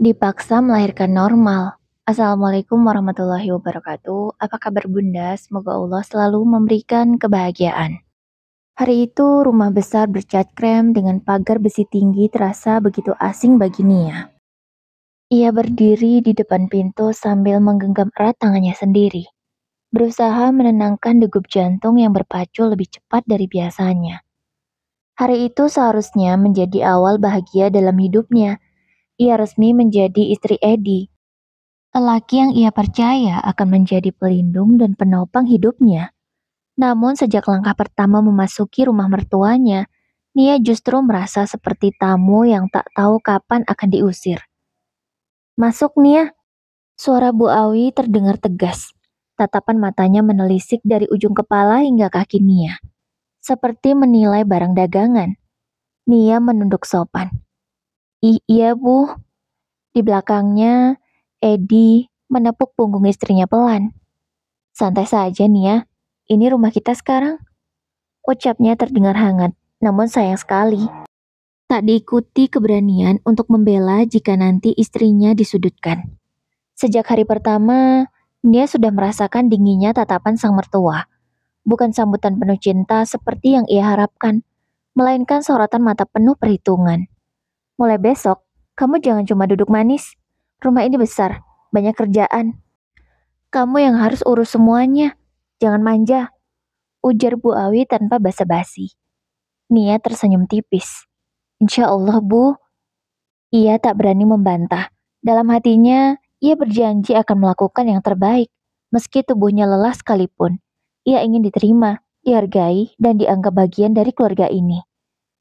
Dipaksa melahirkan normal. Assalamualaikum warahmatullahi wabarakatuh. Apa kabar Bunda? Semoga Allah selalu memberikan kebahagiaan. Hari itu rumah besar bercat krem dengan pagar besi tinggi terasa begitu asing bagi Nia. Ia berdiri di depan pintu sambil menggenggam erat tangannya sendiri, berusaha menenangkan degup jantung yang berpacu lebih cepat dari biasanya. Hari itu seharusnya menjadi awal bahagia dalam hidupnya. Ia resmi menjadi istri Edi, lelaki yang ia percaya akan menjadi pelindung dan penopang hidupnya. Namun sejak langkah pertama memasuki rumah mertuanya, Nia justru merasa seperti tamu yang tak tahu kapan akan diusir. "Masuk, Nia." Suara Bu Awi terdengar tegas. Tatapan matanya menelisik dari ujung kepala hingga kaki Nia, seperti menilai barang dagangan. Nia menunduk sopan. Iya, Bu." Di belakangnya, Edi menepuk punggung istrinya pelan. "Santai saja, Nia. Ini rumah kita sekarang." Ucapnya terdengar hangat, namun sayang sekali. Tak diikuti keberanian untuk membela jika nanti istrinya disudutkan. Sejak hari pertama, Nia sudah merasakan dinginnya tatapan sang mertua. Bukan sambutan penuh cinta seperti yang ia harapkan, melainkan sorotan mata penuh perhitungan. "Mulai besok, kamu jangan cuma duduk manis. Rumah ini besar, banyak kerjaan. Kamu yang harus urus semuanya. Jangan manja," ujar Bu Awi tanpa basa-basi. Nia tersenyum tipis. "Insya Allah, Bu." Ia tak berani membantah. Dalam hatinya, ia berjanji akan melakukan yang terbaik. Meski tubuhnya lelah sekalipun, ia ingin diterima, dihargai, dan dianggap bagian dari keluarga ini.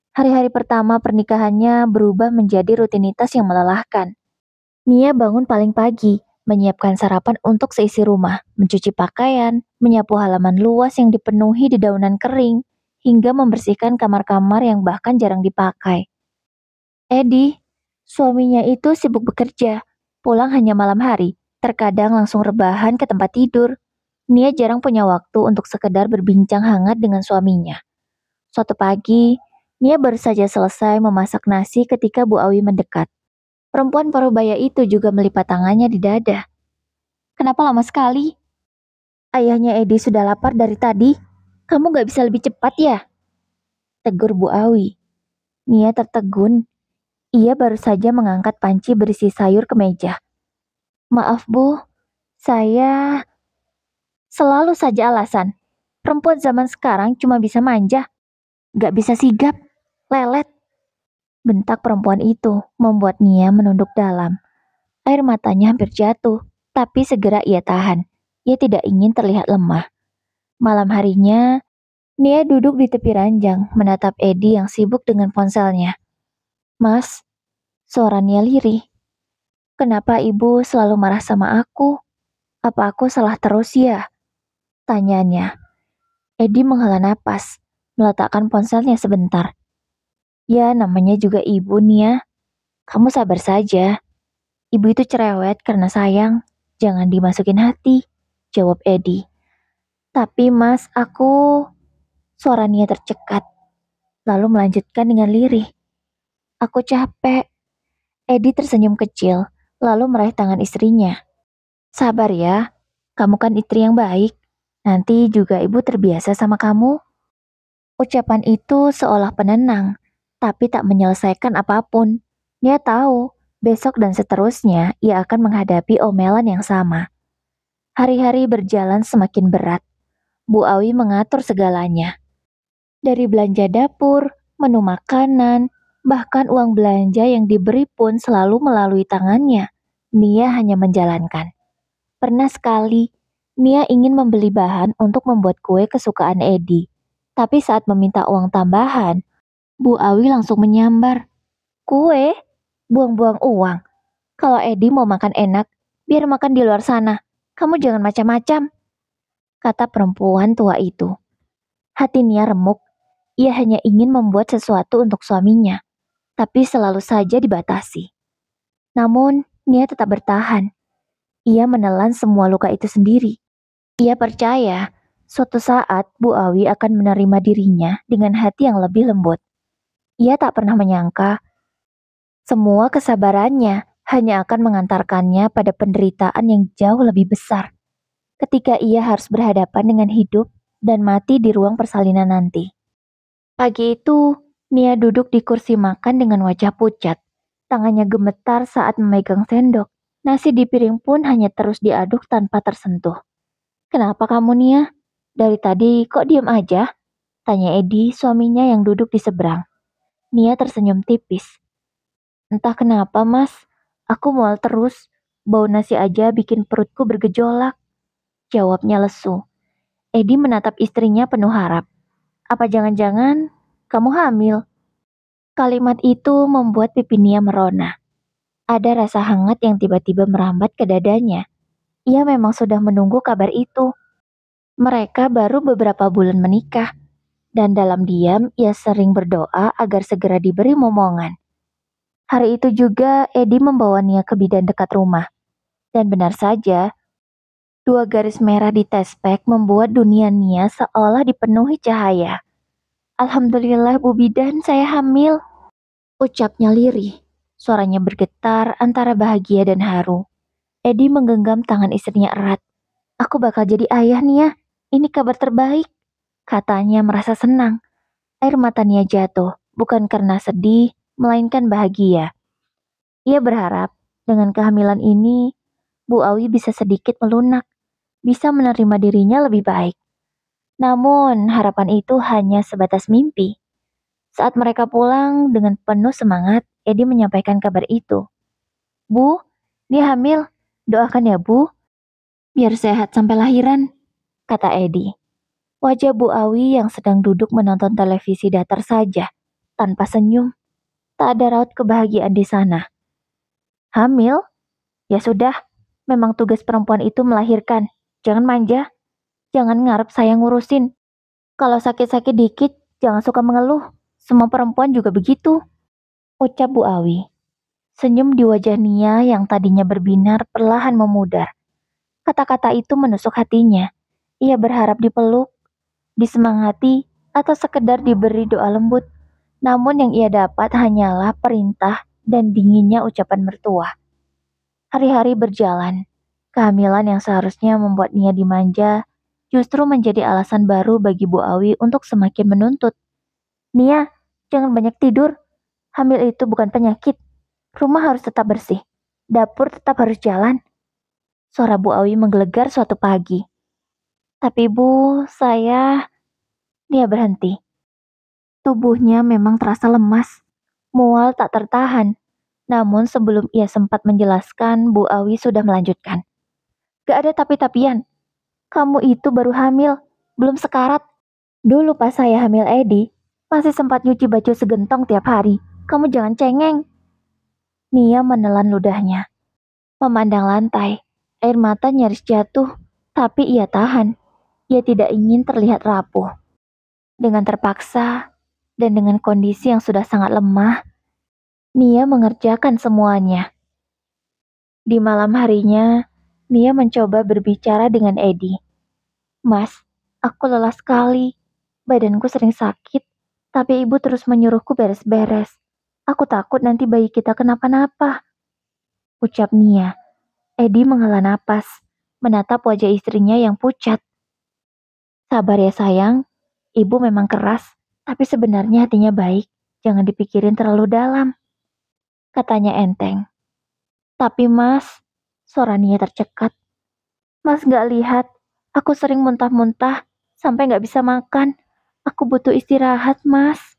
Hari-hari pertama pernikahannya berubah menjadi rutinitas yang melelahkan. Nia bangun paling pagi, menyiapkan sarapan untuk seisi rumah, mencuci pakaian, menyapu halaman luas yang dipenuhi dedaunan kering, hingga membersihkan kamar-kamar yang bahkan jarang dipakai. Edi, suaminya itu sibuk bekerja, pulang hanya malam hari, terkadang langsung rebahan ke tempat tidur. Nia jarang punya waktu untuk sekedar berbincang hangat dengan suaminya. Suatu pagi, Nia baru saja selesai memasak nasi ketika Bu Awi mendekat. Perempuan parubaya itu juga melipat tangannya di dada. "Kenapa lama sekali? Ayahnya Edi sudah lapar dari tadi. Kamu gak bisa lebih cepat ya?" tegur Bu Awi. Nia tertegun. Ia baru saja mengangkat panci berisi sayur ke meja. "Maaf, Bu. Saya..." Selalu saja alasan. Perempuan zaman sekarang cuma bisa manja. Gak bisa sigap. Lelet. Bentak perempuan itu membuat Nia menunduk dalam. Air matanya hampir jatuh, tapi segera ia tahan. Ia tidak ingin terlihat lemah. Malam harinya, Nia duduk di tepi ranjang, menatap Edi yang sibuk dengan ponselnya. "Mas," suara Nia lirih. "Kenapa ibu selalu marah sama aku? Apa aku salah terus ya?" tanyanya. Edi menghela napas, meletakkan ponselnya sebentar. "Ya, namanya juga ibu, Nia. Kamu sabar saja. Ibu itu cerewet karena sayang. Jangan dimasukin hati," jawab Edi. "Tapi mas, aku..." Suara Nia tercekat, lalu melanjutkan dengan lirih. "Aku capek." Edi tersenyum kecil, lalu meraih tangan istrinya. "Sabar ya, kamu kan istri yang baik. Nanti juga ibu terbiasa sama kamu." Ucapan itu seolah penenang, tapi tak menyelesaikan apapun. Dia tahu, besok dan seterusnya ia akan menghadapi omelan yang sama. Hari-hari berjalan semakin berat. Bu Awi mengatur segalanya. Dari belanja dapur, menu makanan, bahkan uang belanja yang diberi pun selalu melalui tangannya. Nia hanya menjalankan. Pernah sekali, Nia ingin membeli bahan untuk membuat kue kesukaan Edi. Tapi saat meminta uang tambahan, Bu Awi langsung menyambar. "Kue? Buang-buang uang. Kalau Edi mau makan enak, biar makan di luar sana. Kamu jangan macam-macam," kata perempuan tua itu. Hati Nia remuk. Ia hanya ingin membuat sesuatu untuk suaminya, tapi selalu saja dibatasi. Namun, Nia tetap bertahan. Ia menelan semua luka itu sendiri. Ia percaya, suatu saat Bu Awi akan menerima dirinya dengan hati yang lebih lembut. Ia tak pernah menyangka, semua kesabarannya hanya akan mengantarkannya pada penderitaan yang jauh lebih besar ketika ia harus berhadapan dengan hidup dan mati di ruang persalinan nanti. Pagi itu, Nia duduk di kursi makan dengan wajah pucat. Tangannya gemetar saat memegang sendok. Nasi di piring pun hanya terus diaduk tanpa tersentuh. "Kenapa kamu, Nia? Dari tadi kok diam aja?" tanya Edi, suaminya yang duduk di seberang. Nia tersenyum tipis. "Entah kenapa, Mas. Aku mual terus. Bau nasi aja bikin perutku bergejolak," jawabnya lesu. Edi menatap istrinya penuh harap. "Apa jangan-jangan kamu hamil?" Kalimat itu membuat pipi Nia merona. Ada rasa hangat yang tiba-tiba merambat ke dadanya. Ia memang sudah menunggu kabar itu. Mereka baru beberapa bulan menikah, dan dalam diam ia sering berdoa agar segera diberi momongan. Hari itu juga Edi membawa Nia ke bidan dekat rumah. Dan benar saja, 2 garis merah di tespek membuat dunia Nia seolah dipenuhi cahaya. "Alhamdulillah Bu Bidan, saya hamil," ucapnya lirih. Suaranya bergetar antara bahagia dan haru. Edi menggenggam tangan istrinya erat. "Aku bakal jadi ayah, Nia. Ini kabar terbaik," katanya merasa senang. Air mata Nia jatuh, bukan karena sedih, melainkan bahagia. Ia berharap dengan kehamilan ini, Bu Awi bisa sedikit melunak, bisa menerima dirinya lebih baik. Namun, harapan itu hanya sebatas mimpi. Saat mereka pulang dengan penuh semangat, Edi menyampaikan kabar itu. "Bu, dia hamil. Doakan ya, Bu, biar sehat sampai lahiran," kata Edi. Wajah Bu Awi yang sedang duduk menonton televisi datar saja, tanpa senyum. Tak ada raut kebahagiaan di sana. "Hamil? Ya sudah, memang tugas perempuan itu melahirkan. Jangan manja, jangan ngarep saya ngurusin. Kalau sakit-sakit dikit, jangan suka mengeluh. Semua perempuan juga begitu," ucap Bu Awi. Senyum di wajah Nia yang tadinya berbinar perlahan memudar. Kata-kata itu menusuk hatinya. Ia berharap dipeluk, disemangati, atau sekedar diberi doa lembut. Namun yang ia dapat hanyalah perintah dan dinginnya ucapan mertua. Hari-hari berjalan. Kehamilan yang seharusnya membuat Nia dimanja justru menjadi alasan baru bagi Bu Awi untuk semakin menuntut. "Nia, jangan banyak tidur. Hamil itu bukan penyakit. Rumah harus tetap bersih. Dapur tetap harus jalan." Suara Bu Awi menggelegar suatu pagi. "Tapi Bu, saya..." Nia berhenti. Tubuhnya memang terasa lemas. Mual tak tertahan. Namun sebelum ia sempat menjelaskan, Bu Awi sudah melanjutkan. "Gak ada tapi-tapian. Kamu itu baru hamil, belum sekarat. Dulu pas saya hamil Edi, masih sempat nyuci baju segentong tiap hari. Kamu jangan cengeng." Nia menelan ludahnya. Memandang lantai, air mata nyaris jatuh, tapi ia tahan. Ia tidak ingin terlihat rapuh. Dengan terpaksa, dan dengan kondisi yang sudah sangat lemah, Nia mengerjakan semuanya. Di malam harinya, Nia mencoba berbicara dengan Edi. "Mas, aku lelah sekali. Badanku sering sakit, tapi ibu terus menyuruhku beres-beres. Aku takut nanti bayi kita kenapa-napa," ucap Nia. Edi menghela napas, menatap wajah istrinya yang pucat. "Sabar ya sayang, ibu memang keras, tapi sebenarnya hatinya baik. Jangan dipikirin terlalu dalam," katanya enteng. "Tapi Mas," suara Nia tercekat. "Mas gak lihat, aku sering muntah-muntah, sampai gak bisa makan. Aku butuh istirahat, Mas."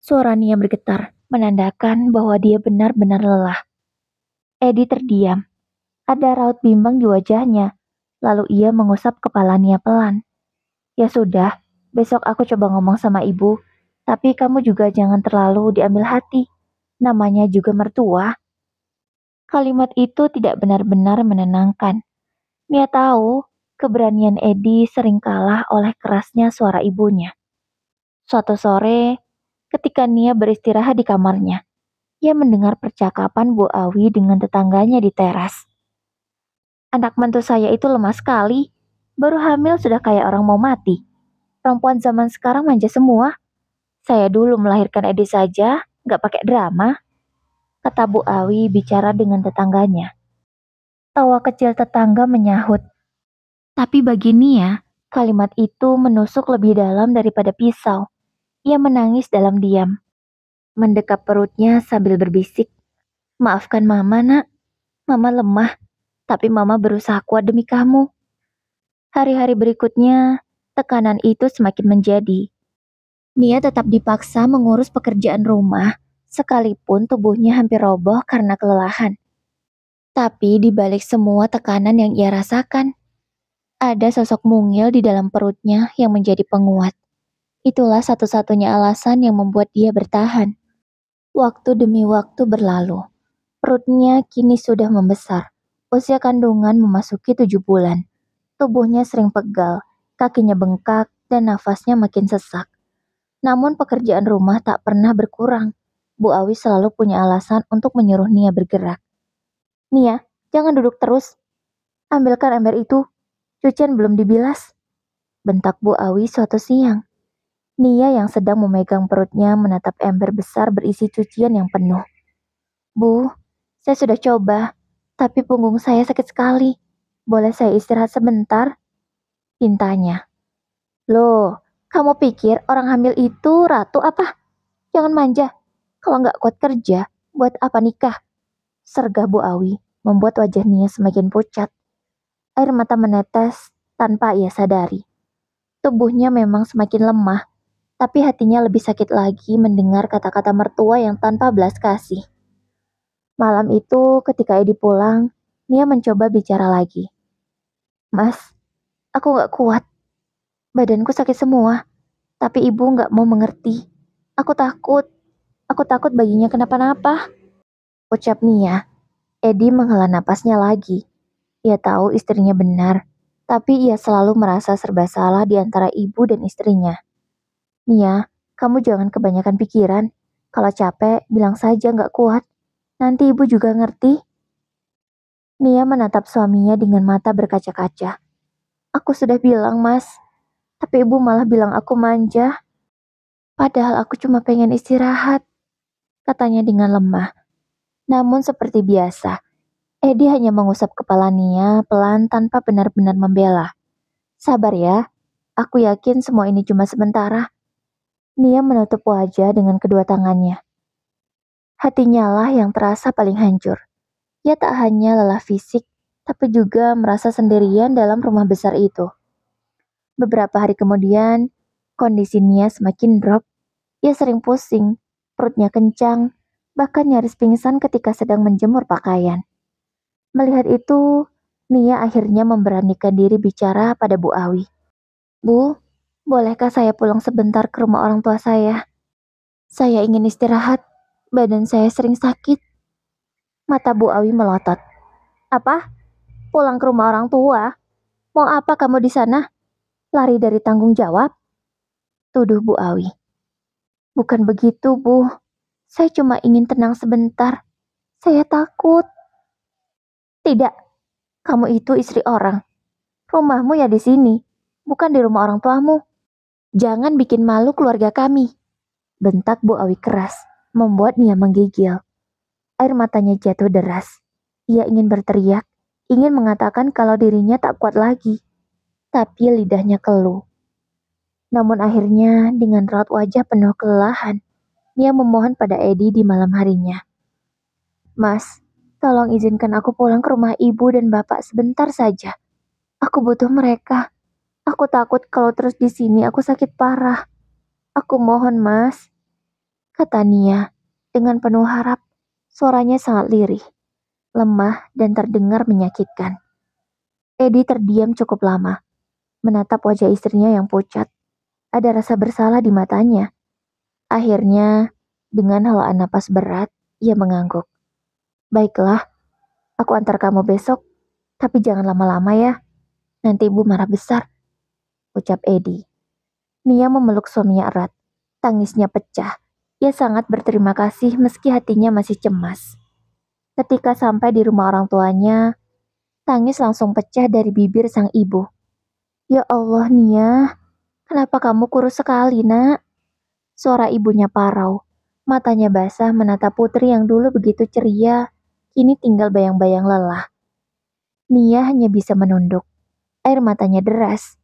Suara Nia bergetar, menandakan bahwa dia benar-benar lelah. Edi terdiam. Ada raut bimbang di wajahnya, lalu ia mengusap kepala Nia pelan. "Ya sudah, besok aku coba ngomong sama ibu, tapi kamu juga jangan terlalu diambil hati. Namanya juga mertua." Kalimat itu tidak benar-benar menenangkan. Nia tahu keberanian Edi sering kalah oleh kerasnya suara ibunya. Suatu sore, ketika Nia beristirahat di kamarnya, ia mendengar percakapan Bu Awi dengan tetangganya di teras. "Anak mentu saya itu lemah sekali. Baru hamil sudah kayak orang mau mati. Perempuan zaman sekarang manja semua. Saya dulu melahirkan Edi saja, nggak pakai drama." kata Bu Awi bicara dengan tetangganya. Tawa kecil tetangga menyahut. Tapi bagi Nia, kalimat itu menusuk lebih dalam daripada pisau. Ia menangis dalam diam, mendekap perutnya sambil berbisik. Maafkan Mama, nak. Mama lemah, tapi Mama berusaha kuat demi kamu. Hari-hari berikutnya, tekanan itu semakin menjadi. Nia tetap dipaksa mengurus pekerjaan rumah, sekalipun tubuhnya hampir roboh karena kelelahan. Tapi di balik semua tekanan yang ia rasakan, ada sosok mungil di dalam perutnya yang menjadi penguat. Itulah satu-satunya alasan yang membuat dia bertahan. Waktu demi waktu berlalu. Perutnya kini sudah membesar. Usia kandungan memasuki 7 bulan. Tubuhnya sering pegal, kakinya bengkak, dan nafasnya makin sesak. Namun pekerjaan rumah tak pernah berkurang. Bu Awi selalu punya alasan untuk menyuruh Nia bergerak. Nia, jangan duduk terus. Ambilkan ember itu. Cucian belum dibilas. Bentak Bu Awi suatu siang. Nia yang sedang memegang perutnya menatap ember besar berisi cucian yang penuh. Bu, saya sudah coba, tapi punggung saya sakit sekali. Boleh saya istirahat sebentar? Pintanya. Loh, kamu pikir orang hamil itu ratu apa? Jangan manja. Kalau nggak kuat kerja, buat apa nikah? Sergah Bu Awi, membuat wajah Nia semakin pucat. Air mata menetes tanpa ia sadari. Tubuhnya memang semakin lemah, tapi hatinya lebih sakit lagi mendengar kata-kata mertua yang tanpa belas kasih. Malam itu ketika Edi pulang, Nia mencoba bicara lagi. Mas, aku gak kuat. Badanku sakit semua, tapi ibu gak mau mengerti. Aku takut bayinya kenapa-napa. Ucap Nia. Edi menghela napasnya lagi. Ia tahu istrinya benar, tapi ia selalu merasa serba salah di antara ibu dan istrinya. Nia, kamu jangan kebanyakan pikiran. Kalau capek, bilang saja gak kuat. Nanti ibu juga ngerti. Nia menatap suaminya dengan mata berkaca-kaca. Aku sudah bilang, Mas. Tapi ibu malah bilang aku manja. Padahal aku cuma pengen istirahat. Katanya dengan lemah. Namun seperti biasa, Edi hanya mengusap kepala Nia pelan tanpa benar-benar membela. Sabar ya, aku yakin semua ini cuma sementara. Nia menutup wajah dengan kedua tangannya. Hatinya lah yang terasa paling hancur. Ia tak hanya lelah fisik, tapi juga merasa sendirian dalam rumah besar itu. Beberapa hari kemudian, kondisi Nia semakin drop. Ia sering pusing, perutnya kencang, bahkan nyaris pingsan ketika sedang menjemur pakaian. Melihat itu, Nia akhirnya memberanikan diri bicara pada Bu Awi. Bu, bolehkah saya pulang sebentar ke rumah orang tua saya? Saya ingin istirahat, badan saya sering sakit. Mata Bu Awi melotot. Apa? Pulang ke rumah orang tua? Mau apa kamu di sana? Lari dari tanggung jawab? Tuduh Bu Awi. Bukan begitu, Bu. Saya cuma ingin tenang sebentar. Saya takut. Tidak, kamu itu istri orang. Rumahmu ya di sini, bukan di rumah orang tuamu. Jangan bikin malu keluarga kami. Bentak Bu Awi keras, membuat Nia menggigil. Air matanya jatuh deras. Ia ingin berteriak, ingin mengatakan kalau dirinya tak kuat lagi. Tapi lidahnya keluh. Namun akhirnya dengan raut wajah penuh kelelahan, Nia memohon pada Edi di malam harinya. Mas, tolong izinkan aku pulang ke rumah ibu dan bapak sebentar saja. Aku butuh mereka. Aku takut kalau terus di sini aku sakit parah. Aku mohon, Mas. Kata Nia dengan penuh harap. Suaranya sangat lirih, lemah dan terdengar menyakitkan. Edi terdiam cukup lama, menatap wajah istrinya yang pucat. Ada rasa bersalah di matanya. Akhirnya, dengan helaan napas berat, ia mengangguk. Baiklah, aku antar kamu besok, tapi jangan lama-lama ya. Nanti ibu marah besar, ucap Edi. Nia memeluk suaminya erat. Tangisnya pecah. Ia sangat berterima kasih meski hatinya masih cemas. Ketika sampai di rumah orang tuanya, tangis langsung pecah dari bibir sang ibu. Ya Allah, Nia, kenapa kamu kurus sekali, nak? Suara ibunya parau, Matanya basah menatap putri yang dulu begitu ceria, kini tinggal bayang-bayang lelah. Nia hanya bisa menunduk. Air matanya deras.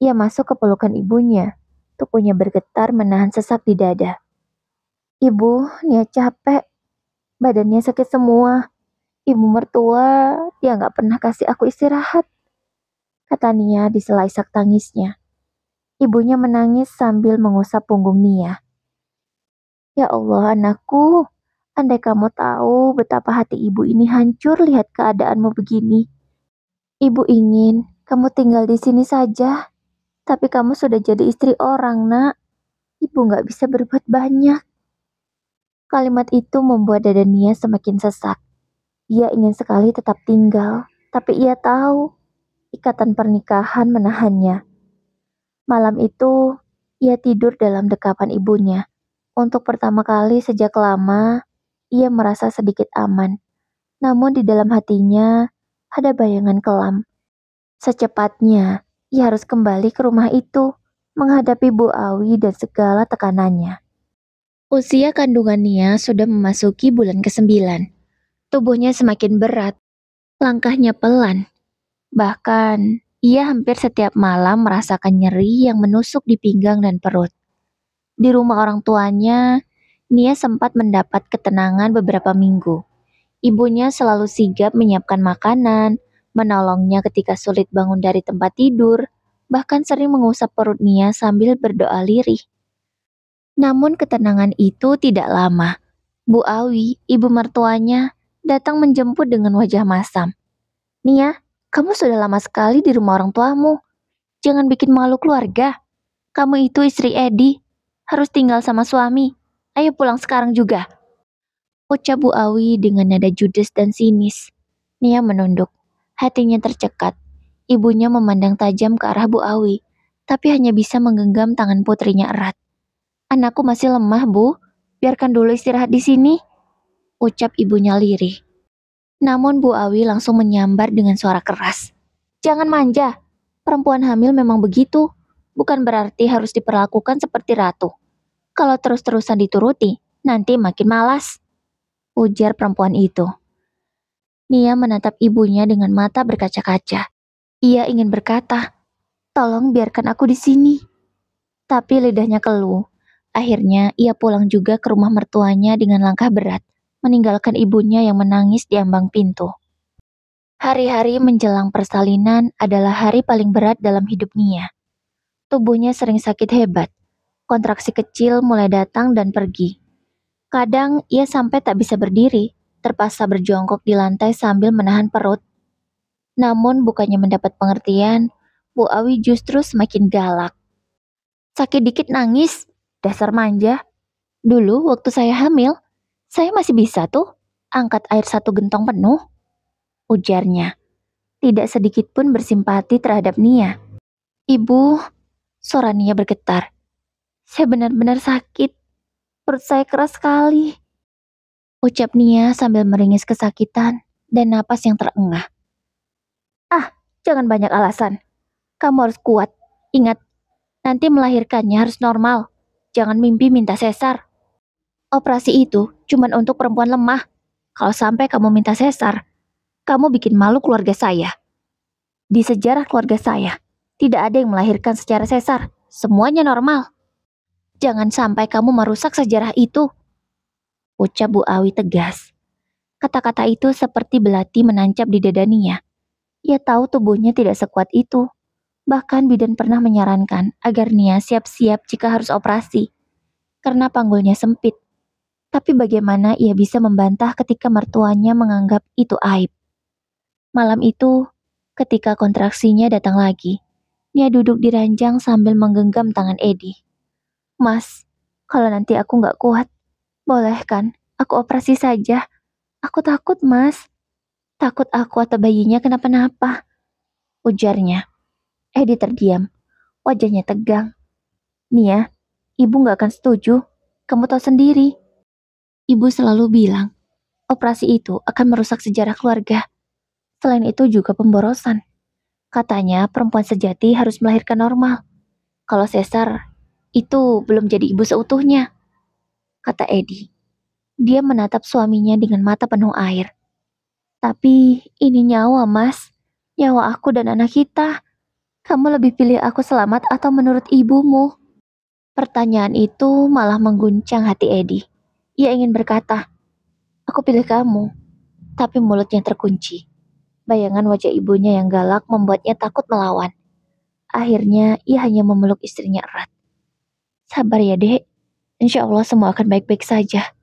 Ia masuk ke pelukan ibunya. Tubuhnya bergetar menahan sesak di dada. Ibu, Nia capek. Badannya sakit semua. Ibu mertua, dia nggak pernah kasih aku istirahat. Kata Nia di sela isak tangisnya. Ibunya menangis sambil mengusap punggung Nia. Ya Allah anakku, andai kamu tahu betapa hati ibu ini hancur lihat keadaanmu begini. Ibu ingin kamu tinggal di sini saja, tapi kamu sudah jadi istri orang, nak. Ibu nggak bisa berbuat banyak. Kalimat itu membuat dada Nia semakin sesak. Ia ingin sekali tetap tinggal, tapi ia tahu ikatan pernikahan menahannya. Malam itu, ia tidur dalam dekapan ibunya. Untuk pertama kali sejak lama, ia merasa sedikit aman. Namun di dalam hatinya, ada bayangan kelam. Secepatnya, ia harus kembali ke rumah itu, menghadapi Bu Awi dan segala tekanannya. Usia kandungannya sudah memasuki bulan ke-9. Tubuhnya semakin berat, langkahnya pelan. Bahkan, ia hampir setiap malam merasakan nyeri yang menusuk di pinggang dan perut. Di rumah orang tuanya, Nia sempat mendapat ketenangan beberapa minggu. Ibunya selalu sigap menyiapkan makanan, menolongnya ketika sulit bangun dari tempat tidur, bahkan sering mengusap perut Nia sambil berdoa lirih. Namun ketenangan itu tidak lama. Bu Awi, ibu mertuanya, datang menjemput dengan wajah masam. Nia, kamu sudah lama sekali di rumah orang tuamu. Jangan bikin malu keluarga. Kamu itu istri Edi, harus tinggal sama suami. Ayo pulang sekarang juga. Ucap Bu Awi dengan nada judes dan sinis. Nia menunduk, hatinya tercekat. Ibunya memandang tajam ke arah Bu Awi, tapi hanya bisa menggenggam tangan putrinya erat. Anakku masih lemah, Bu. Biarkan dulu istirahat di sini. Ucap ibunya lirih. Namun Bu Awi langsung menyambar dengan suara keras. Jangan manja. Perempuan hamil memang begitu. Bukan berarti harus diperlakukan seperti ratu. Kalau terus-terusan dituruti, nanti makin malas. Ujar perempuan itu. Nia menatap ibunya dengan mata berkaca-kaca. Ia ingin berkata, tolong biarkan aku di sini. Tapi lidahnya keluh. Akhirnya ia pulang juga ke rumah mertuanya dengan langkah berat, meninggalkan ibunya yang menangis di ambang pintu. Hari-hari menjelang persalinan adalah hari paling berat dalam hidup Nia. Tubuhnya sering sakit hebat. Kontraksi kecil mulai datang dan pergi. Kadang ia sampai tak bisa berdiri, terpaksa berjongkok di lantai sambil menahan perut. Namun bukannya mendapat pengertian, Bu Awi justru semakin galak. Sakit dikit nangis, dasar manja. Dulu waktu saya hamil, saya masih bisa tuh angkat air 1 gentong penuh. Ujarnya, tidak sedikit pun bersimpati terhadap Nia. Ibu, suara Nia bergetar. Saya benar-benar sakit, perut saya keras sekali. Ucap Nia sambil meringis kesakitan dan napas yang terengah. Ah, jangan banyak alasan. Kamu harus kuat. Ingat, nanti melahirkannya harus normal. Jangan mimpi minta sesar. Operasi itu cuma untuk perempuan lemah. Kalau sampai kamu minta sesar, kamu bikin malu keluarga saya. Di sejarah keluarga saya, tidak ada yang melahirkan secara sesar. Semuanya normal. Jangan sampai kamu merusak sejarah itu. Ucap Bu Awi tegas. Kata-kata itu seperti belati menancap di dada Nia. Ia tahu tubuhnya tidak sekuat itu. Bahkan bidan pernah menyarankan agar Nia siap-siap jika harus operasi, karena panggulnya sempit. Tapi bagaimana ia bisa membantah ketika mertuanya menganggap itu aib? Malam itu, ketika kontraksinya datang lagi, Nia duduk di ranjang sambil menggenggam tangan Edi. Mas, kalau nanti aku nggak kuat, boleh kan aku operasi saja? Aku takut, Mas. Takut aku atau bayinya kenapa-napa. Ujarnya. Edi terdiam. Wajahnya tegang. Nia, ibu gak akan setuju. Kamu tahu sendiri. Ibu selalu bilang, operasi itu akan merusak sejarah keluarga. Selain itu juga pemborosan. Katanya perempuan sejati harus melahirkan normal. Kalau sesar, itu belum jadi ibu seutuhnya. kata Edi. Dia menatap suaminya dengan mata penuh air. Tapi ini nyawa, Mas. Nyawa aku dan anak kita. Kamu lebih pilih aku selamat atau menurut ibumu? Pertanyaan itu malah mengguncang hati Edi. Ia ingin berkata, aku pilih kamu. Tapi mulutnya terkunci. Bayangan wajah ibunya yang galak membuatnya takut melawan. Akhirnya ia hanya memeluk istrinya erat. Sabar ya dek, insya Allah semua akan baik-baik saja.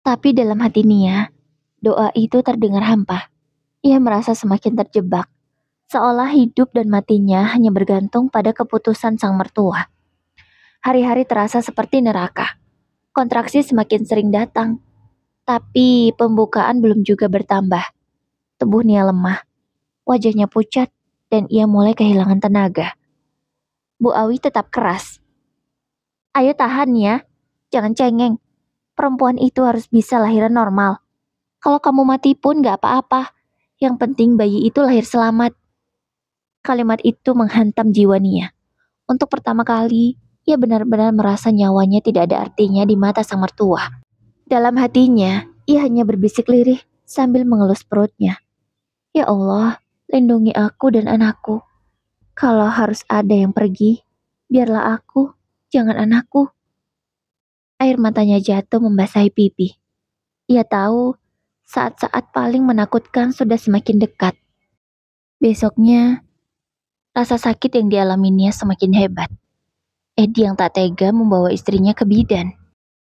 Tapi dalam hati Nia, doa itu terdengar hampa. Ia merasa semakin terjebak, seolah hidup dan matinya hanya bergantung pada keputusan sang mertua. Hari-hari terasa seperti neraka. Kontraksi semakin sering datang, tapi pembukaan belum juga bertambah. Tubuh Nia lemah, wajahnya pucat, dan ia mulai kehilangan tenaga. Bu Awi tetap keras. Ayo tahan ya, jangan cengeng. Perempuan itu harus bisa lahiran normal. Kalau kamu mati pun gak apa-apa. Yang penting bayi itu lahir selamat. Kalimat itu menghantam jiwa Nia. Untuk pertama kali, ia benar-benar merasa nyawanya tidak ada artinya di mata sang mertua. Dalam hatinya, ia hanya berbisik lirih sambil mengelus perutnya. Ya Allah, lindungi aku dan anakku. Kalau harus ada yang pergi, biarlah aku, jangan anakku. Air matanya jatuh membasahi pipi. Ia tahu saat-saat paling menakutkan sudah semakin dekat. Besoknya, rasa sakit yang dialaminya semakin hebat. Edi yang tak tega membawa istrinya ke bidan.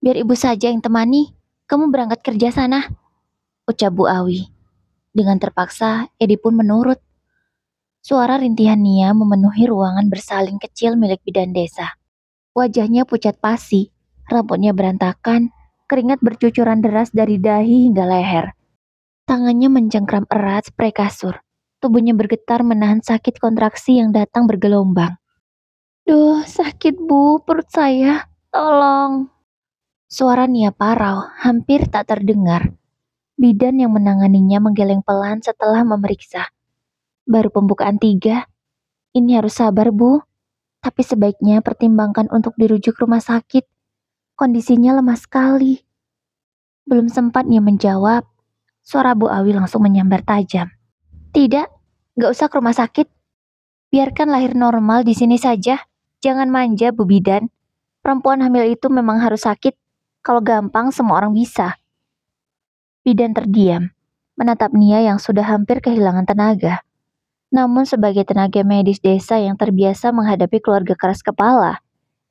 Biar ibu saja yang temani, kamu berangkat kerja sana, ucap Bu Awi. Dengan terpaksa, Edi pun menurut. Suara rintihan Nia memenuhi ruangan bersalin kecil milik bidan desa. Wajahnya pucat pasi, rambutnya berantakan, keringat bercucuran deras dari dahi hingga leher. Tangannya mencengkram erat spray kasur. Tubuhnya bergetar menahan sakit kontraksi yang datang bergelombang. Duh, sakit bu, perut saya. Tolong. Suara Nia parau, hampir tak terdengar. Bidan yang menanganinya menggeleng pelan setelah memeriksa. Baru pembukaan 3. Ini harus sabar bu. Tapi sebaiknya pertimbangkan untuk dirujuk rumah sakit. Kondisinya lemah sekali. Belum sempat Nia menjawab. Suara Bu Awi langsung menyambar tajam. Tidak, gak usah ke rumah sakit. Biarkan lahir normal di sini saja. Jangan manja, Bu Bidan. Perempuan hamil itu memang harus sakit. Kalau gampang, semua orang bisa. Bidan terdiam, menatap Nia yang sudah hampir kehilangan tenaga. Namun sebagai tenaga medis desa yang terbiasa menghadapi keluarga keras kepala,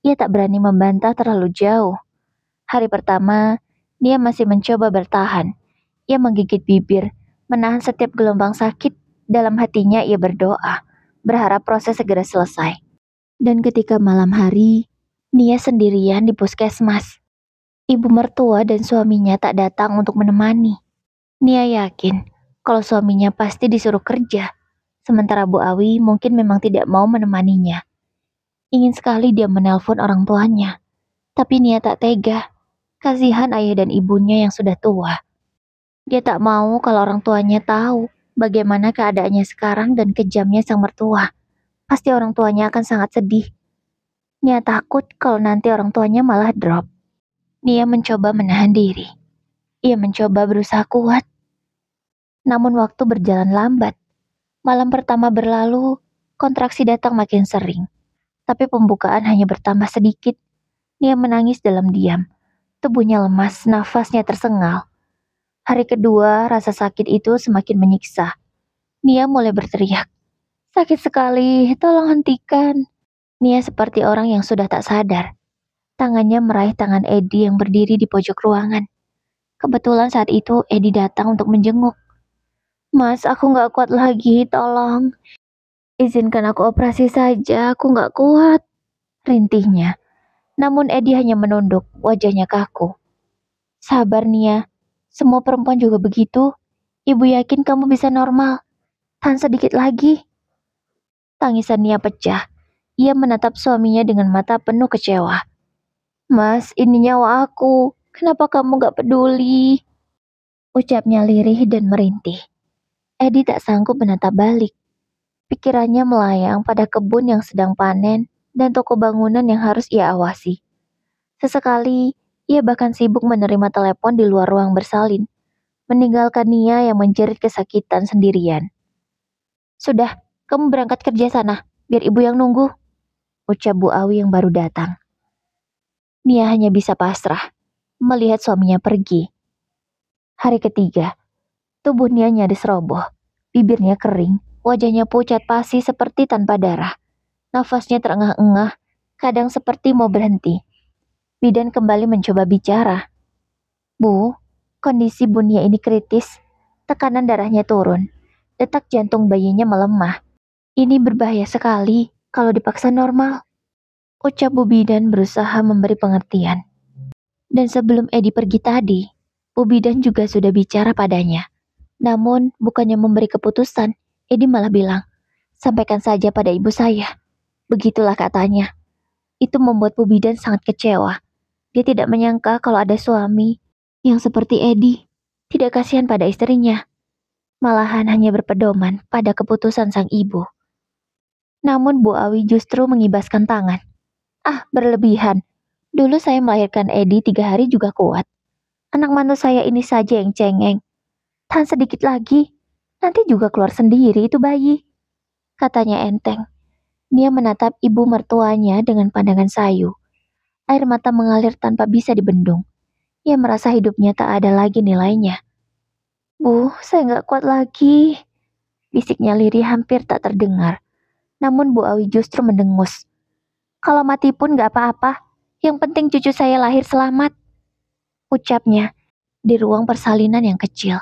ia tak berani membantah terlalu jauh. Hari pertama, Nia masih mencoba bertahan. Ia menggigit bibir, menahan setiap gelombang sakit. Dalam hatinya ia berdoa, berharap proses segera selesai. Dan ketika malam hari, Nia sendirian di puskesmas. Ibu mertua dan suaminya tak datang untuk menemani. Nia yakin kalau suaminya pasti disuruh kerja, sementara Bu Awi mungkin memang tidak mau menemaninya. Ingin sekali dia menelpon orang tuanya, tapi Nia tak tega. Kasihan ayah dan ibunya yang sudah tua. Dia tak mau kalau orang tuanya tahu bagaimana keadaannya sekarang dan kejamnya sang mertua. Pasti orang tuanya akan sangat sedih. Nia takut kalau nanti orang tuanya malah drop. Nia mencoba menahan diri. Ia mencoba berusaha kuat. Namun waktu berjalan lambat. Malam pertama berlalu, kontraksi datang makin sering. Tapi pembukaan hanya bertambah sedikit. Nia menangis dalam diam. Tubuhnya lemas, nafasnya tersengal. Hari kedua, rasa sakit itu semakin menyiksa. Nia mulai berteriak. Sakit sekali, tolong hentikan. Nia seperti orang yang sudah tak sadar. Tangannya meraih tangan Edi yang berdiri di pojok ruangan. Kebetulan saat itu Edi datang untuk menjenguk. Mas, aku gak kuat lagi, tolong. Izinkan aku operasi saja, aku gak kuat. Rintihnya. Namun Edi hanya menunduk, wajahnya kaku. Sabar Nia, semua perempuan juga begitu. Ibu yakin kamu bisa normal. Tahan sedikit lagi. Tangisan Nia pecah. Ia menatap suaminya dengan mata penuh kecewa. Mas, ini nyawa aku. Kenapa kamu gak peduli? Ucapnya lirih dan merintih. Edi tak sanggup menatap balik. Pikirannya melayang pada kebun yang sedang panen dan toko bangunan yang harus ia awasi. Sesekali, Ia bahkan sibuk menerima telepon di luar ruang bersalin, meninggalkan Nia yang menjerit kesakitan sendirian. "Sudah, kamu berangkat kerja sana, biar ibu yang nunggu," ucap Bu Awi yang baru datang. Nia hanya bisa pasrah, melihat suaminya pergi. Hari ketiga, tubuh Nia nyaris roboh. Bibirnya kering, wajahnya pucat pasi seperti tanpa darah. Nafasnya terengah-engah, kadang seperti mau berhenti. Bidan kembali mencoba bicara. "Bu, kondisi Bu Nia ini kritis. Tekanan darahnya turun. Detak jantung bayinya melemah. Ini berbahaya sekali kalau dipaksa normal," ucap Bu Bidan berusaha memberi pengertian. Dan sebelum Edi pergi tadi, Bu Bidan juga sudah bicara padanya. Namun, bukannya memberi keputusan, Edi malah bilang, "Sampaikan saja pada ibu saya." Begitulah katanya. Itu membuat Bu Bidan sangat kecewa. Dia tidak menyangka kalau ada suami yang seperti Edi, tidak kasihan pada istrinya, malahan hanya berpedoman pada keputusan sang ibu. Namun Bu Awi justru mengibaskan tangan. "Ah, berlebihan. Dulu saya melahirkan Edi 3 hari juga kuat. Anak mantu saya ini saja yang cengeng. Tahan sedikit lagi, nanti juga keluar sendiri itu bayi," katanya enteng. Dia menatap ibu mertuanya dengan pandangan sayu. Air mata mengalir tanpa bisa dibendung. Ia merasa hidupnya tak ada lagi nilainya. "Bu, saya nggak kuat lagi," bisiknya lirih hampir tak terdengar. Namun Bu Awi justru mendengus. "Kalau mati pun nggak apa-apa. Yang penting cucu saya lahir selamat," ucapnya di ruang persalinan yang kecil.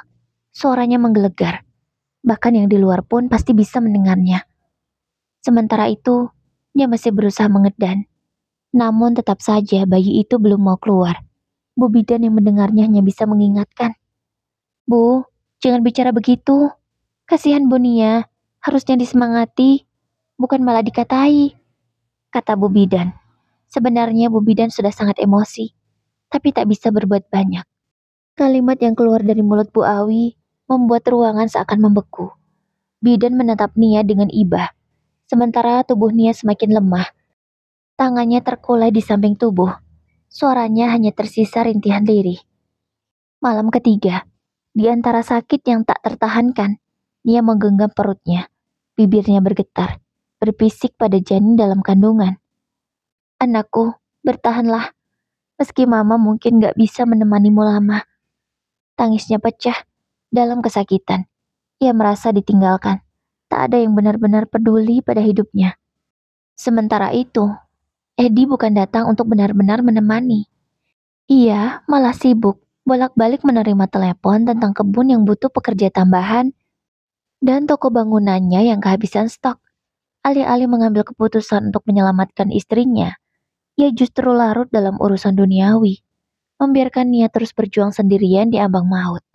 Suaranya menggelegar. Bahkan yang di luar pun pasti bisa mendengarnya. Sementara itu, dia masih berusaha mengedan. Namun tetap saja bayi itu belum mau keluar. Bu Bidan yang mendengarnya hanya bisa mengingatkan. "Bu, jangan bicara begitu. Kasihan Bu Nia, harusnya disemangati, bukan malah dikatai," kata Bu Bidan. Sebenarnya Bu Bidan sudah sangat emosi, tapi tak bisa berbuat banyak. Kalimat yang keluar dari mulut Bu Awi membuat ruangan seakan membeku. Bidan menatap Nia dengan iba, sementara tubuh Nia semakin lemah. Tangannya terkulai di samping tubuh. Suaranya hanya tersisa rintihan lirih. Malam ketiga, di antara sakit yang tak tertahankan, Nia menggenggam perutnya. Bibirnya bergetar, berbisik pada janin dalam kandungan. "Anakku, bertahanlah. Meski mama mungkin gak bisa menemanimu lama." Tangisnya pecah dalam kesakitan. Ia merasa ditinggalkan. Tak ada yang benar-benar peduli pada hidupnya. Sementara itu, Edi bukan datang untuk benar-benar menemani. Ia malah sibuk bolak-balik menerima telepon tentang kebun yang butuh pekerja tambahan dan toko bangunannya yang kehabisan stok. Alih-alih mengambil keputusan untuk menyelamatkan istrinya, ia justru larut dalam urusan duniawi, membiarkan Nia terus berjuang sendirian di ambang maut.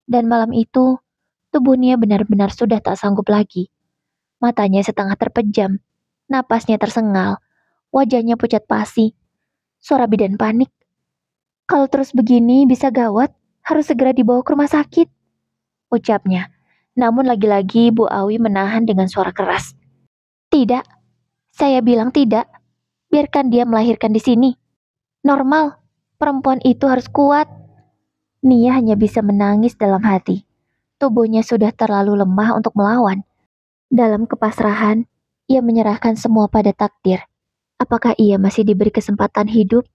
Dan malam itu, tubuh Nia benar-benar sudah tak sanggup lagi. Matanya setengah terpejam, napasnya tersengal, wajahnya pucat pasi. Suara bidan panik. "Kalau terus begini bisa gawat, harus segera dibawa ke rumah sakit," ucapnya. Namun lagi-lagi Bu Awi menahan dengan suara keras. "Tidak, saya bilang tidak. Biarkan dia melahirkan di sini. Normal, perempuan itu harus kuat." Nia hanya bisa menangis dalam hati. Tubuhnya sudah terlalu lemah untuk melawan. Dalam kepasrahan, ia menyerahkan semua pada takdir. Apakah ia masih diberi kesempatan hidup,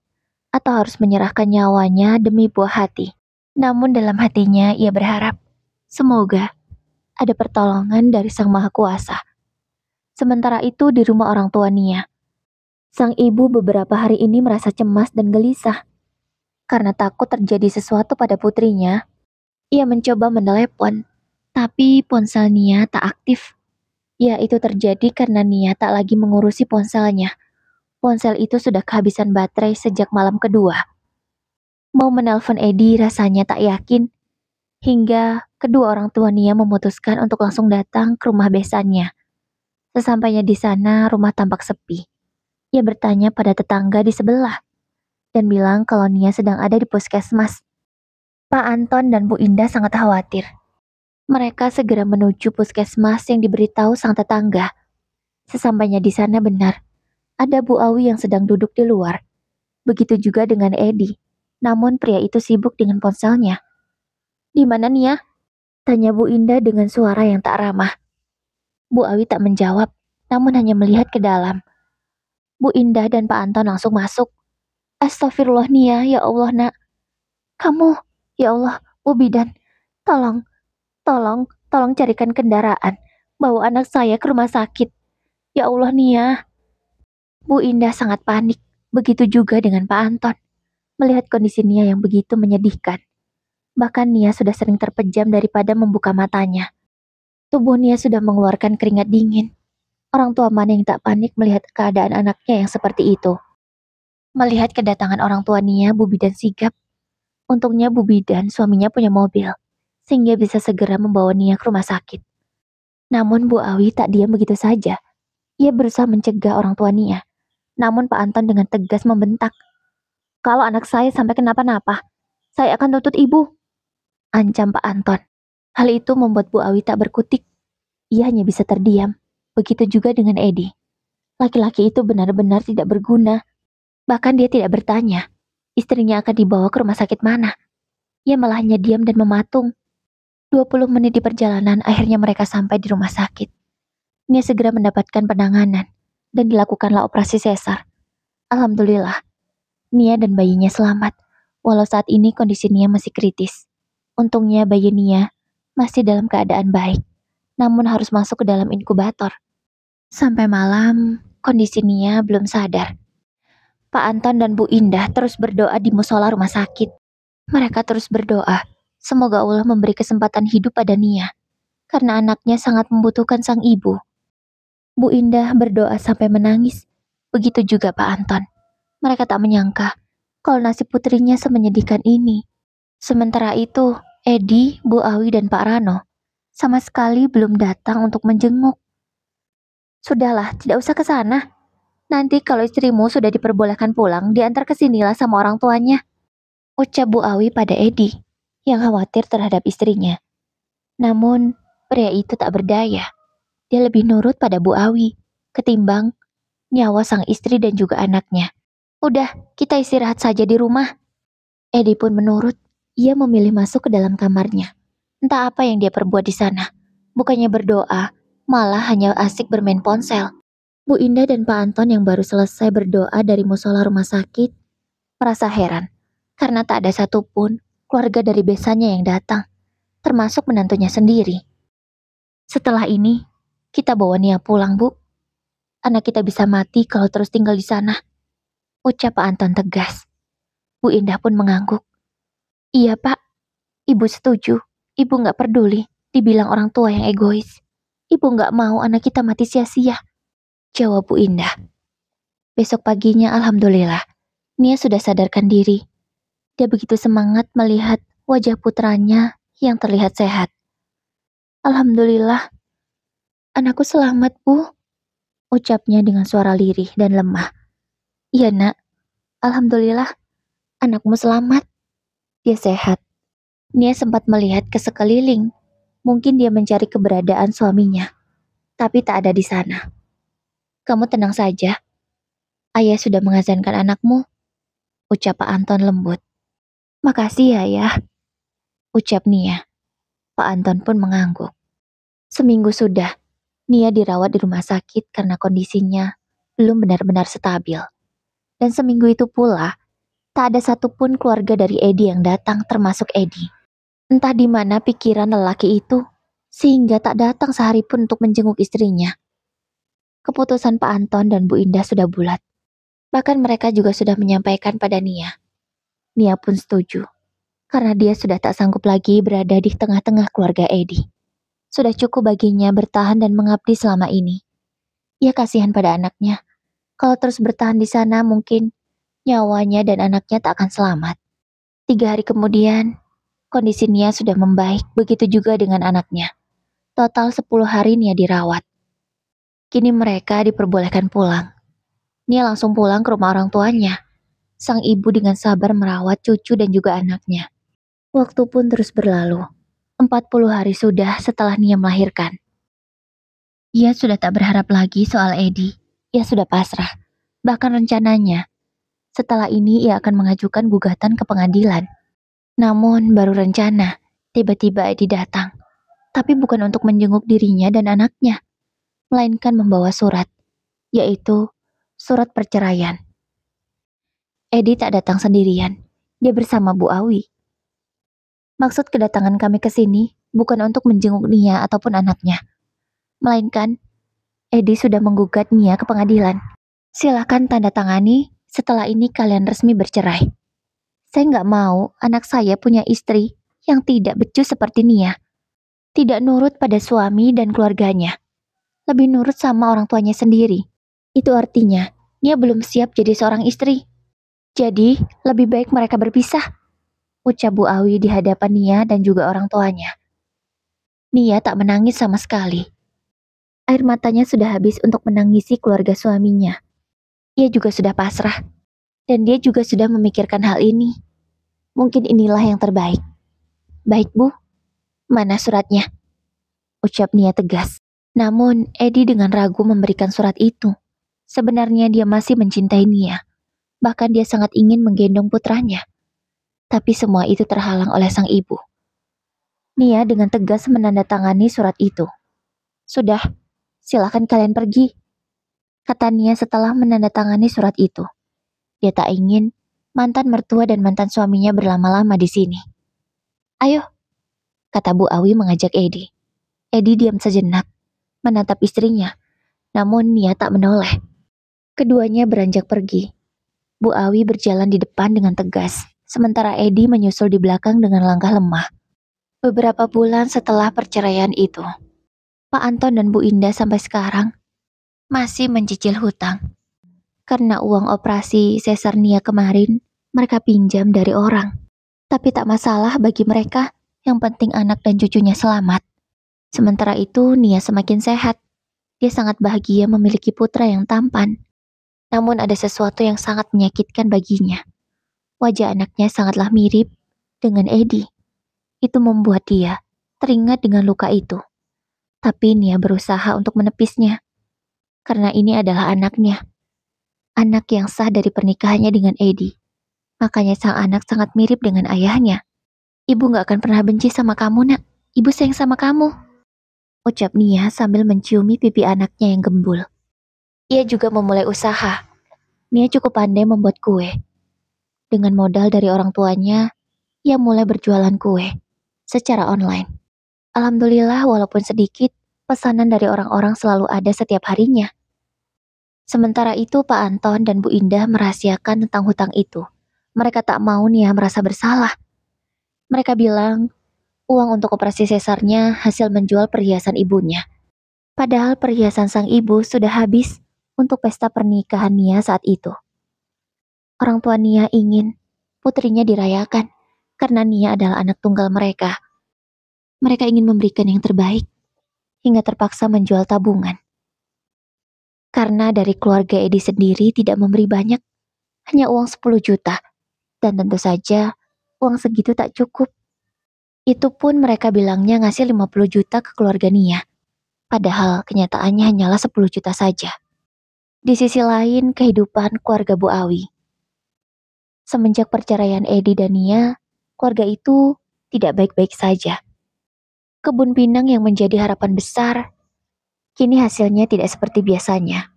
atau harus menyerahkan nyawanya demi buah hati? Namun dalam hatinya ia berharap, semoga ada pertolongan dari Sang Maha Kuasa. Sementara itu di rumah orang tua Nia, sang ibu beberapa hari ini merasa cemas dan gelisah. Karena takut terjadi sesuatu pada putrinya, ia mencoba menelepon, tapi ponsel Nia tak aktif. Ya, itu terjadi karena Nia tak lagi mengurusi ponselnya. Ponsel itu sudah kehabisan baterai sejak malam kedua. Mau menelpon Edi rasanya tak yakin, hingga kedua orang tua Nia memutuskan untuk langsung datang ke rumah besannya. Sesampainya di sana, rumah tampak sepi. Ia bertanya pada tetangga di sebelah, dan bilang kalau Nia sedang ada di puskesmas. Pak Anton dan Bu Indah sangat khawatir. Mereka segera menuju puskesmas yang diberitahu sang tetangga. Sesampainya di sana benar, ada Bu Awi yang sedang duduk di luar. Begitu juga dengan Edi. Namun pria itu sibuk dengan ponselnya. "Di mana Nia?" tanya Bu Indah dengan suara yang tak ramah. Bu Awi tak menjawab, namun hanya melihat ke dalam. Bu Indah dan Pak Anton langsung masuk. "Astagfirullah Nia, ya Allah nak. Kamu, ya Allah, Bu Bidan, tolong, tolong carikan kendaraan. Bawa anak saya ke rumah sakit. Ya Allah Nia." Bu Indah sangat panik, begitu juga dengan Pak Anton. Melihat kondisi Nia yang begitu menyedihkan. Bahkan Nia sudah sering terpejam daripada membuka matanya. Tubuh Nia sudah mengeluarkan keringat dingin. Orang tua mana yang tak panik melihat keadaan anaknya yang seperti itu. Melihat kedatangan orang tua Nia, Bu Bidan sigap. Untungnya Bu Bidan suaminya punya mobil, sehingga bisa segera membawa Nia ke rumah sakit. Namun Bu Awi tak diam begitu saja. Ia berusaha mencegah orang tua Nia. Namun Pak Anton dengan tegas membentak. "Kalau anak saya sampai kenapa-napa, saya akan tuntut ibu," ancam Pak Anton. Hal itu membuat Bu Awi tak berkutik. Ia hanya bisa terdiam. Begitu juga dengan Edi. Laki-laki itu benar-benar tidak berguna. Bahkan dia tidak bertanya, istrinya akan dibawa ke rumah sakit mana. Ia malah hanya diam dan mematung. 20 menit di perjalanan, akhirnya mereka sampai di rumah sakit. Nia segera mendapatkan penanganan, dan dilakukanlah operasi sesar. Alhamdulillah, Nia dan bayinya selamat, walau saat ini kondisi Nia masih kritis. Untungnya bayi Nia masih dalam keadaan baik, namun harus masuk ke dalam inkubator. Sampai malam, kondisi Nia belum sadar. Pak Anton dan Bu Indah terus berdoa di musola rumah sakit. Mereka terus berdoa, semoga Allah memberi kesempatan hidup pada Nia, karena anaknya sangat membutuhkan sang ibu. Bu Indah berdoa sampai menangis, begitu juga Pak Anton. Mereka tak menyangka kalau nasib putrinya semenyedihkan ini. Sementara itu, Edi, Bu Awi, dan Pak Rano sama sekali belum datang untuk menjenguk. "Sudahlah, tidak usah ke sana. Nanti kalau istrimu sudah diperbolehkan pulang, diantar ke sinilah sama orang tuanya," ucap Bu Awi pada Edi, yang khawatir terhadap istrinya. Namun, pria itu tak berdaya. Dia lebih nurut pada Bu Awi, ketimbang nyawa sang istri dan juga anaknya. "Udah, kita istirahat saja di rumah." Edi pun menurut. Ia memilih masuk ke dalam kamarnya. Entah apa yang dia perbuat di sana. Bukannya berdoa, malah hanya asik bermain ponsel. Bu Indah dan Pak Anton yang baru selesai berdoa dari musola rumah sakit merasa heran, karena tak ada satupun keluarga dari besannya yang datang, termasuk menantunya sendiri. "Setelah ini, kita bawa Nia pulang, Bu. Anak kita bisa mati kalau terus tinggal di sana," ucap Pak Anton tegas. Bu Indah pun mengangguk. "Iya, Pak. Ibu setuju. Ibu nggak peduli dibilang orang tua yang egois. Ibu nggak mau anak kita mati sia-sia," jawab Bu Indah. Besok paginya, alhamdulillah, Nia sudah sadarkan diri. Dia begitu semangat melihat wajah putranya yang terlihat sehat. "Alhamdulillah, anakku selamat, Bu," ucapnya dengan suara lirih dan lemah. "Iya, Nak. Alhamdulillah, anakmu selamat. Dia sehat." Nia sempat melihat ke sekeliling. Mungkin dia mencari keberadaan suaminya, tapi tak ada di sana. "Kamu tenang saja. Ayah sudah mengazankan anakmu," ucap Pak Anton lembut. "Makasih ya, Ayah," ucap Nia. Pak Anton pun mengangguk. Seminggu sudah, Nia dirawat di rumah sakit karena kondisinya belum benar-benar stabil. Dan seminggu itu pula, tak ada satupun keluarga dari Edi yang datang, termasuk Edi. Entah di mana pikiran lelaki itu, sehingga tak datang sehari pun untuk menjenguk istrinya. Keputusan Pak Anton dan Bu Indah sudah bulat. Bahkan mereka juga sudah menyampaikan pada Nia. Nia pun setuju, karena dia sudah tak sanggup lagi berada di tengah-tengah keluarga Edi. Sudah cukup baginya bertahan dan mengabdi selama ini. Ia kasihan pada anaknya. Kalau terus bertahan di sana mungkin nyawanya dan anaknya tak akan selamat. 3 hari kemudian, kondisi Nia sudah membaik, begitu juga dengan anaknya. Total 10 hari Nia dirawat. Kini mereka diperbolehkan pulang. Nia langsung pulang ke rumah orang tuanya. Sang ibu dengan sabar merawat cucu dan juga anaknya. Waktu pun terus berlalu. 40 hari sudah setelah Nia melahirkan. Ia sudah tak berharap lagi soal Edi. Ia sudah pasrah. Bahkan rencananya, Setelah ini ia akan mengajukan gugatan ke pengadilan. Namun baru rencana, tiba-tiba Edi datang. Tapi bukan untuk menjenguk dirinya dan anaknya, melainkan membawa surat, yaitu surat perceraian. Edi tak datang sendirian, dia bersama Bu Awi. Maksud kedatangan kami ke sini bukan untuk menjenguk Nia ataupun anaknya, melainkan Edi sudah menggugat Nia ke pengadilan. Silakan tanda tangani, setelah ini kalian resmi bercerai. Saya nggak mau anak saya punya istri yang tidak becus seperti Nia. Tidak nurut pada suami dan keluarganya. Lebih nurut sama orang tuanya sendiri. Itu artinya, Nia belum siap jadi seorang istri. Jadi, lebih baik mereka berpisah, ucap Bu Awi di hadapan Nia dan juga orang tuanya. Nia tak menangis sama sekali. Air matanya sudah habis untuk menangisi keluarga suaminya. Ia juga sudah pasrah, dan dia juga sudah memikirkan hal ini. Mungkin inilah yang terbaik. Baik Bu, mana suratnya? Ucap Nia tegas. Namun, Edi dengan ragu memberikan surat itu. Sebenarnya dia masih mencintai Nia. Bahkan dia sangat ingin menggendong putranya. Tapi semua itu terhalang oleh sang ibu. Nia dengan tegas menandatangani surat itu. Sudah, silakan kalian pergi, kata Nia setelah menandatangani surat itu. Dia tak ingin mantan mertua dan mantan suaminya berlama-lama di sini. Ayo, kata Bu Awi mengajak Edi. Edi diam sejenak, menatap istrinya, namun Nia tak menoleh. Keduanya beranjak pergi. Bu Awi berjalan di depan dengan tegas, sementara Edi menyusul di belakang dengan langkah lemah. Beberapa bulan setelah perceraian itu, Pak Anton dan Bu Indah sampai sekarang masih mencicil hutang. Karena uang operasi sesar Nia kemarin, mereka pinjam dari orang. Tapi tak masalah bagi mereka, yang penting anak dan cucunya selamat. Sementara itu, Nia semakin sehat. Dia sangat bahagia memiliki putra yang tampan. Namun ada sesuatu yang sangat menyakitkan baginya. Wajah anaknya sangatlah mirip dengan Edi. Itu membuat dia teringat dengan luka itu. Tapi Nia berusaha untuk menepisnya. Karena ini adalah anaknya. Anak yang sah dari pernikahannya dengan Edi. Makanya sang anak sangat mirip dengan ayahnya. Ibu gak akan pernah benci sama kamu, nak. Ibu sayang sama kamu, ucap Nia sambil menciumi pipi anaknya yang gembul. Ia juga memulai usaha. Nia cukup pandai membuat kue. Dengan modal dari orang tuanya, ia mulai berjualan kue secara online. Alhamdulillah walaupun sedikit, pesanan dari orang-orang selalu ada setiap harinya. Sementara itu Pak Anton dan Bu Indah merahasiakan tentang hutang itu. Mereka tak mau Nia merasa bersalah. Mereka bilang, uang untuk operasi sesarnya hasil menjual perhiasan ibunya. Padahal perhiasan sang ibu sudah habis untuk pesta pernikahan Nia saat itu. Orang tua Nia ingin putrinya dirayakan karena Nia adalah anak tunggal mereka. Mereka ingin memberikan yang terbaik hingga terpaksa menjual tabungan. Karena dari keluarga Edi sendiri tidak memberi banyak, hanya uang 10 juta. Dan tentu saja uang segitu tak cukup. Itu pun mereka bilangnya ngasih 50 juta ke keluarga Nia. Padahal kenyataannya hanyalah 10 juta saja. Di sisi lain kehidupan keluarga Bu Awi. Semenjak perceraian Edi dan Nia, keluarga itu tidak baik-baik saja. Kebun pinang yang menjadi harapan besar, kini hasilnya tidak seperti biasanya.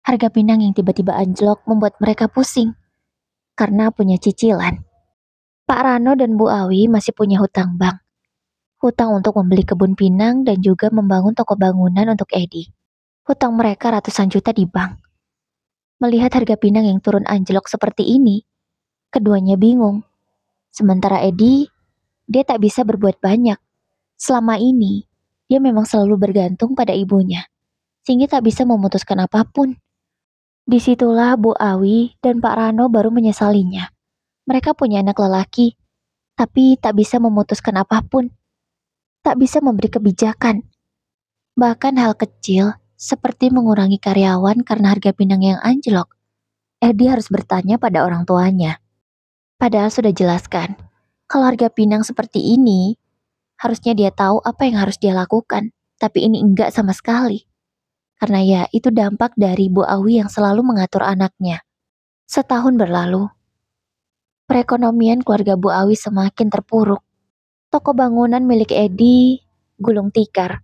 Harga pinang yang tiba-tiba anjlok membuat mereka pusing, karena punya cicilan. Pak Rano dan Bu Awi masih punya hutang bank. Hutang untuk membeli kebun pinang dan juga membangun toko bangunan untuk Edi. Hutang mereka ratusan juta di bank. Melihat harga pinang yang turun anjlok seperti ini, keduanya bingung. Sementara Edi, dia tak bisa berbuat banyak. Selama ini, dia memang selalu bergantung pada ibunya, sehingga tak bisa memutuskan apapun. Disitulah Bu Awi dan Pak Rano baru menyesalinya. Mereka punya anak lelaki, tapi tak bisa memutuskan apapun. Tak bisa memberi kebijakan. Bahkan hal kecil, seperti mengurangi karyawan karena harga pinang yang anjlok, Edi harus bertanya pada orang tuanya. Padahal sudah jelaskan, kalau harga pinang seperti ini, harusnya dia tahu apa yang harus dia lakukan. Tapi ini enggak sama sekali. Karena ya itu dampak dari Bu Awi yang selalu mengatur anaknya. Setahun berlalu, perekonomian keluarga Bu Awi semakin terpuruk. Toko bangunan milik Edi gulung tikar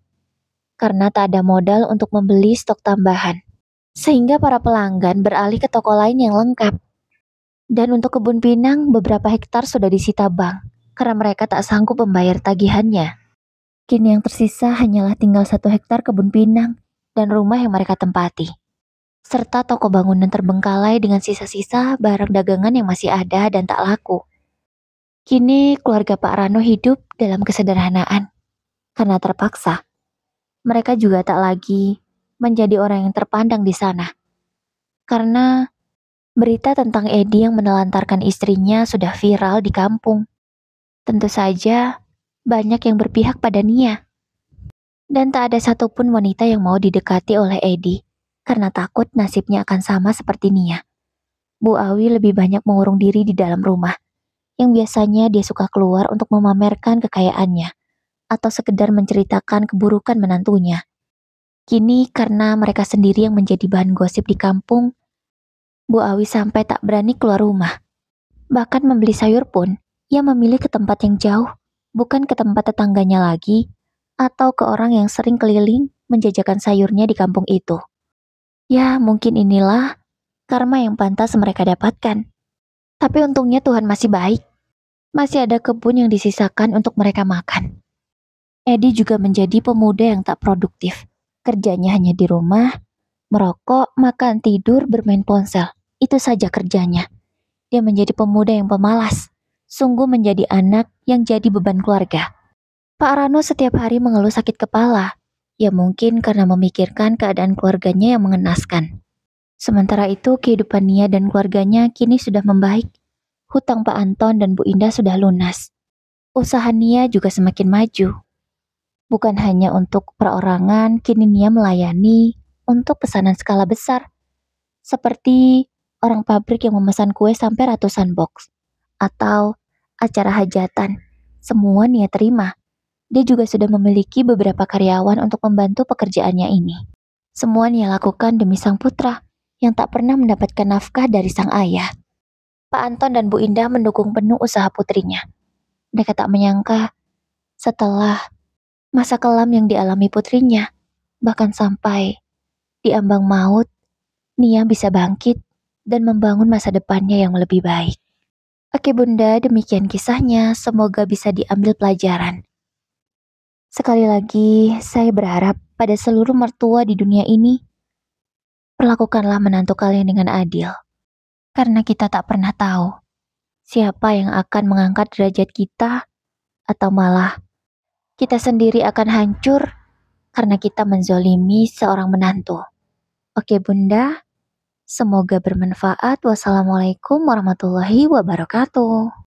karena tak ada modal untuk membeli stok tambahan. Sehingga para pelanggan beralih ke toko lain yang lengkap. Dan untuk kebun pinang, beberapa hektar sudah disita bank karena mereka tak sanggup membayar tagihannya. Kini yang tersisa hanyalah tinggal 1 hektar kebun pinang dan rumah yang mereka tempati. Serta toko bangunan terbengkalai dengan sisa-sisa barang dagangan yang masih ada dan tak laku. Kini keluarga Pak Rano hidup dalam kesederhanaan karena terpaksa. Mereka juga tak lagi menjadi orang yang terpandang di sana. Karena berita tentang Edi yang menelantarkan istrinya sudah viral di kampung. Tentu saja banyak yang berpihak pada Nia. Dan tak ada satupun wanita yang mau didekati oleh Edi karena takut nasibnya akan sama seperti Nia. Bu Awi lebih banyak mengurung diri di dalam rumah, yang biasanya dia suka keluar untuk memamerkan kekayaannya atau sekedar menceritakan keburukan menantunya. Kini karena mereka sendiri yang menjadi bahan gosip di kampung, Bu Awi sampai tak berani keluar rumah. Bahkan membeli sayur pun, ia memilih ke tempat yang jauh, bukan ke tempat tetangganya lagi, atau ke orang yang sering keliling menjajakan sayurnya di kampung itu. Ya, mungkin inilah karma yang pantas mereka dapatkan. Tapi untungnya Tuhan masih baik. Masih ada kebun yang disisakan untuk mereka makan. Edi juga menjadi pemuda yang tak produktif. Kerjanya hanya di rumah, merokok, makan, tidur, bermain ponsel. Itu saja kerjanya. Dia menjadi pemuda yang pemalas. Sungguh menjadi anak yang jadi beban keluarga. Pak Rano setiap hari mengeluh sakit kepala. Ya mungkin karena memikirkan keadaan keluarganya yang mengenaskan. Sementara itu kehidupan Nia dan keluarganya kini sudah membaik. Hutang Pak Anton dan Bu Indah sudah lunas. Usaha Nia juga semakin maju. Bukan hanya untuk perorangan, kini Nia melayani untuk pesanan skala besar. Seperti orang pabrik yang memesan kue sampai ratusan box. Atau acara hajatan. Semua Nia terima. Dia juga sudah memiliki beberapa karyawan untuk membantu pekerjaannya ini. Semua Nia lakukan demi sang putra yang tak pernah mendapatkan nafkah dari sang ayah. Pak Anton dan Bu Indah mendukung penuh usaha putrinya. Mereka tak menyangka setelah masa kelam yang dialami putrinya, bahkan sampai di ambang maut, Nia bisa bangkit dan membangun masa depannya yang lebih baik. Oke Bunda, demikian kisahnya. Semoga bisa diambil pelajaran. Sekali lagi, saya berharap pada seluruh mertua di dunia ini, perlakukanlah menantu kalian dengan adil. Karena kita tak pernah tahu siapa yang akan mengangkat derajat kita atau malah kita sendiri akan hancur karena kita menzolimi seorang menantu. Oke Bunda, semoga bermanfaat. Wassalamualaikum warahmatullahi wabarakatuh.